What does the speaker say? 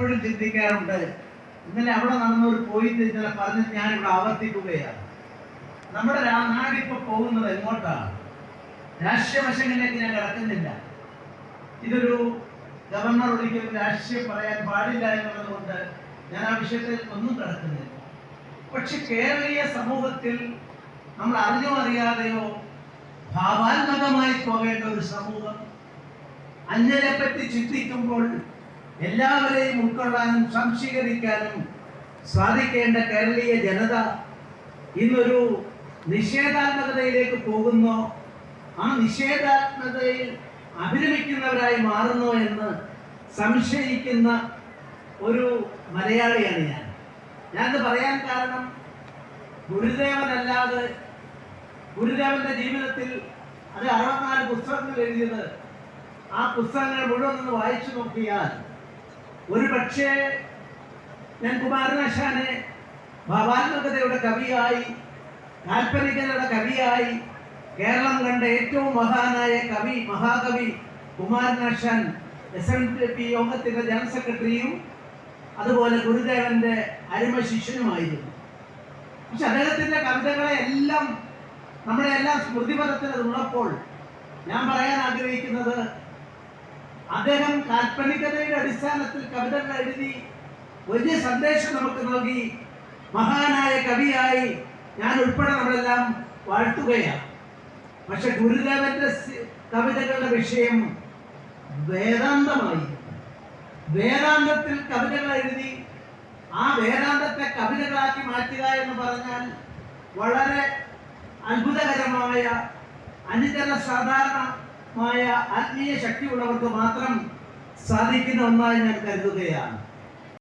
എപ്പോഴും ചിന്തിക്കാറുണ്ട്. ഇന്നലെ അവിടെ നടന്ന ഒരു പോയിന്റ് ഇന്നലെ പറഞ്ഞ് ഞാനിവിടെ ആവർത്തിക്കുകയാണ്. നമ്മുടെ നാടിപ്പോൾ പോകുന്നത് എങ്ങോട്ടാണ്? രാഷ്ട്രീയ വശങ്ങളിലേക്ക് ഞാൻ കടക്കുന്നില്ല. ഇതൊരു ഗവർണർ ഒരിക്കലും രാഷ്ട്രീയം പറയാൻ പാടില്ല എന്നുള്ളത് കൊണ്ട് ഞാൻ ആ വിഷയത്തിൽ ഒന്നും കടക്കുന്നില്ല. പക്ഷെ കേരളീയ സമൂഹത്തിൽ നമ്മൾ അറിഞ്ഞോ അറിയാതെയോ ഭാവാത്മകമായി പോകേണ്ട ഒരു സമൂഹം, അന്യരെ പറ്റി ചിന്തിക്കുമ്പോൾ എല്ലാവരെയും ഉൾക്കൊള്ളാനും സംശീകരിക്കാനും സാധിക്കേണ്ട കേരളീയ ജനത ഇന്നൊരു നിഷേധാത്മകതയിലേക്ക് പോകുന്നോ, ആ നിഷേധാത്മകതയിൽ അഭിരമിക്കുന്നവരായി മാറുന്നോ എന്ന് സംശയിക്കുന്ന ഒരു മലയാളിയാണ് ഞാനത് പറയാൻ കാരണം, ഗുരുദേവനല്ലാതെ ഗുരുദേവന്റെ ജീവിതത്തിൽ അത് 64 പുസ്തകങ്ങൾ എഴുതിയത്, ആ പുസ്തകങ്ങൾ മുഴുവൻ ഒന്ന് വായിച്ചു നോക്കിയാൽ ഒരു പക്ഷേ ഞാൻ കുമാരനാശാനെ ഭാവാത്മകതയുടെ കവിയായി, കാൽപ്പനികതയുടെ കവിയായി കേരളം കണ്ട ഏറ്റവും മഹാനായ മഹാകവി കുമാരനാശാൻ SNDP യോഗത്തിന്റെ ജനറൽ സെക്രട്ടറിയും അതുപോലെ ഗുരുദേവന്റെ അരുമ ശിഷ്യനുമായിരുന്നു. പക്ഷെ അദ്ദേഹത്തിന്റെ കവിതകളെ എല്ലാം നമ്മുടെ എല്ലാം സ്മൃതിപഥത്തിൽ ഉള്ളപ്പോൾ ഞാൻ പറയാൻ ആഗ്രഹിക്കുന്നത്, അദ്ദേഹം കാൽപ്പനികതയുടെ അടിസ്ഥാനത്തിൽ കവിതകൾ എഴുതി വലിയ സന്ദേശം നമുക്ക് നൽകി മഹാനായ കവിയായി ഞാൻ ഉൾപ്പെടെ നമ്മളെല്ലാം വാഴ്ത്തുകയാണ്. പക്ഷെ ഗുരുദേവന്റെ കവിതകളുടെ വിഷയം വേദാന്തമായി. വേദാന്തത്തിൽ കവിതകൾ എഴുതി ആ വേദാന്തത്തെ കവിതകളാക്കി മാറ്റുക എന്ന് പറഞ്ഞാൽ വളരെ അത്ഭുതകരമായ, അനുചര സാധാരണമായ ആത്മീയ ശക്തിയുള്ളവർക്ക് മാത്രം സാധിക്കുന്ന ഒന്നായി ഞാൻ കരുതുകയാണ്.